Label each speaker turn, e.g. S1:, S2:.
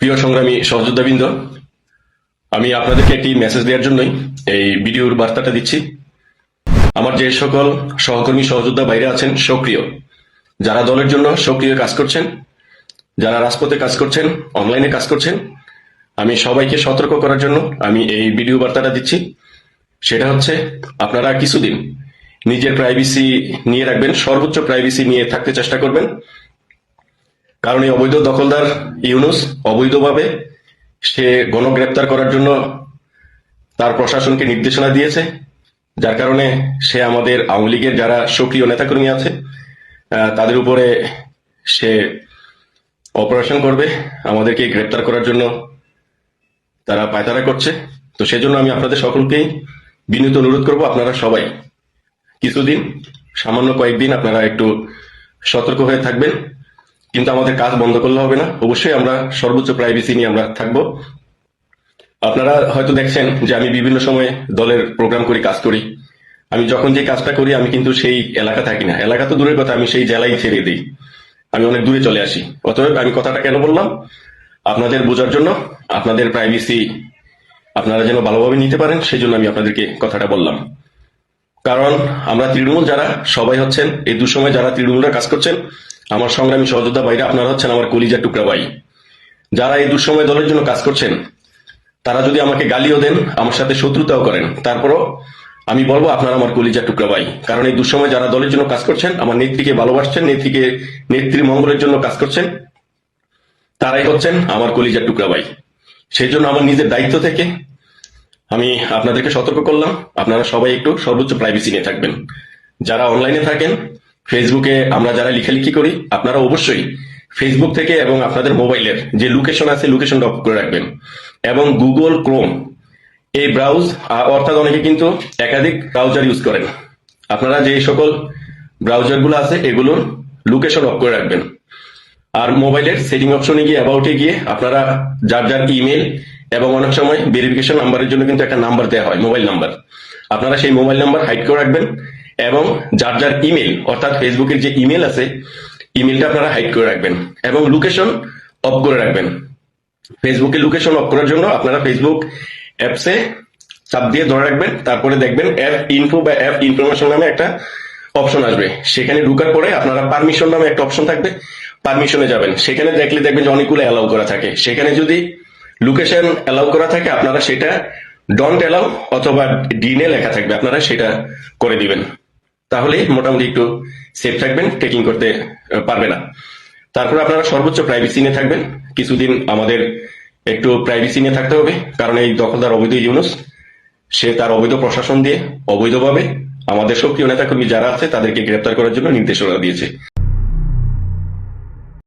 S1: প্রিয় সংগ্রামী সহযোদ্ধাবৃন্দ, আমি আপনাদেরকে একটি মেসেজ দেওয়ার জন্যই এই ভিডিওর বার্তাটা দিচ্ছি। আমার যে সকল সহকর্মী সহযোদ্ধা বাইরে আছেন সক্রিয়, যারা দলের জন্য সক্রিয় কাজ করছেন, যারা রাজপথে কাজ করছেন, অনলাইনে কাজ করছেন, আমি সবাইকে সতর্ক করার জন্য আমি এই ভিডিও বার্তাটা দিচ্ছি। সেটা হচ্ছে, আপনারা কিছুদিন নিজের প্রাইভেসি নিয়ে রাখবেন, সর্বোচ্চ প্রাইভেসি নিয়ে থাকতে চেষ্টা করবেন। কারণ এই অবৈধ দখলদার ইউনূস অবৈধভাবে সে গণগ্রেপ্তার করার জন্য তার প্রশাসনকে নির্দেশনা দিয়েছে, যার কারণে সে আমাদের আওয়ামী লীগের যারা সক্রিয় নেতাকর্মী আছে তাদের উপরে সে অপারেশন করবে, আমাদেরকে গ্রেপ্তার করার জন্য তারা পায়তারা করছে। তো সেজন্য আমি আপনাদের সকলকেই বিনীত অনুরোধ করব, আপনারা সবাই কিছুদিন, সামান্য কয়েকদিন আপনারা একটু সতর্ক হয়ে থাকবেন। কিন্তু আমাদের কাজ বন্ধ করলে হবে না, অবশ্যই আমরা সর্বোচ্চ প্রাইভেসি নিয়ে আমরা থাকবো। আপনারা হয়তো দেখছেন যে আমি বিভিন্ন সময়ে দলের প্রোগ্রাম করি, কাজ করি। আমি যখন যে কাজটা করি আমি কিন্তু সেই এলাকা থাকি না, এলাকা তো দূরের কথা, আমি সেই জেলায় ছেড়ে দিই, আমি অনেক দূরে চলে আসি। অতএব আমি কথাটা কেন বললাম, আপনাদের বোঝার জন্য, আপনাদের প্রাইভেসি আপনারা যেন ভালোভাবে নিতে পারেন, সেই জন্য আমি আপনাদেরকে কথাটা বললাম। কারণ আমরা তৃণমূল যারা সবাই হচ্ছেন এই দুঃসময় যারা তৃণমূলরা কাজ করছেন, আমার সংগ্রামী সহযোদ্ধা ভাইরা, আপনারা হচ্ছেন আমার কলিজার টুকরা ভাই। যারা এই দুঃসময় দলের জন্য কাজ করছেন, তারা যদি আমাকে গালিও দেন, আমার সাথে শত্রুতাও করেন, তারপরও আমি বলবো আপনারা আমার কলিজার টুকরা ভাই। কারণ এই দুঃসময় যারা দলের জন্য কাজ করছেন, আমার নেত্রীকে ভালোবাসছেন, নেত্রীর মঙ্গলের জন্য কাজ করছেন, তারাই হচ্ছেন আমার কলিজার টুকরা ভাই। সেই জন্য আমার নিজের দায়িত্ব থেকে আমি আপনাদেরকে সতর্ক করলাম, আপনারা সবাই একটু সর্বোচ্চ প্রাইভেসি নিয়ে থাকবেন। যারা অনলাইনে থাকেন, ফেসবুকে আমরা যারা লেখালেখি করি, আপনারা অবশ্যই ফেসবুক থেকে এবং আপনাদের মোবাইলের যে লোকেশন আছে লোকেশনটা অফ করে রাখবেন। এবং গুগল ক্রোম এই অর্থাৎ অনেকে কিন্তু একাধিক ব্রাউজার ইউজ করেন, আপনারা যে সকল ব্রাউজারগুলো আছে এগুলোর লোকেশন অফ করে রাখবেন। আর মোবাইলের সেটিং অপশনে গিয়ে অ্যাবাউটে গিয়ে আপনারা যার যার ইমেল এবং অনেক সময় ভেরিফিকেশন নাম্বারের জন্য কিন্তু একটা নাম্বার দেওয়া হয়, মোবাইল নাম্বার, আপনারা সেই মোবাইল নাম্বার হাইড করে রাখবেন। এবং যার যার ইমেল, অর্থাৎ ফেসবুকের যে ইমেল আছে ইমেলটা আপনারা হাইড করে রাখবেন এবং লোকেশন অফ করে রাখবেন। ফেসবুকে লোকেশন অফ করার জন্য আপনারা ফেসবুক অ্যাপসে চাপ দিয়ে ধরে রাখবেন, তারপরে দেখবেন অ্যাপ ইনফো বা অ্যাপ ইনফরমেশন নামে একটা অপশন আসবে। সেখানে ঢুকার পরে আপনারা পারমিশন নামে একটা অপশন থাকবে, পারমিশনে যাবেন। সেখানে দেখবেন যে অনেকগুলো অ্যালাউ করা থাকে, সেখানে যদি লোকেশন অ্যালাউ করা থাকে আপনারা সেটা ডন্ট অ্যালাউ অথবা ডিনে লেখা থাকবে, আপনারা সেটা করে দিবেন। তাহলে মোটামুটি একটু সেফ থাকবেন, টেকিং করতে পারবে না। তারপর আপনারা সর্বোচ্চ প্রাইভেসি নিয়ে থাকবেন। কিছুদিন আমাদের একটু প্রাইভেসি নিয়ে থাকতে হবে, কারণ এই দখলদার অবৈধ ইউনূস সে তার অবৈধ প্রশাসন দিয়ে অবৈধভাবে আমাদের সক্রিয় নেতাকর্মী যারা আছে তাদেরকে গ্রেপ্তার করার জন্য নির্দেশনা দিয়েছে।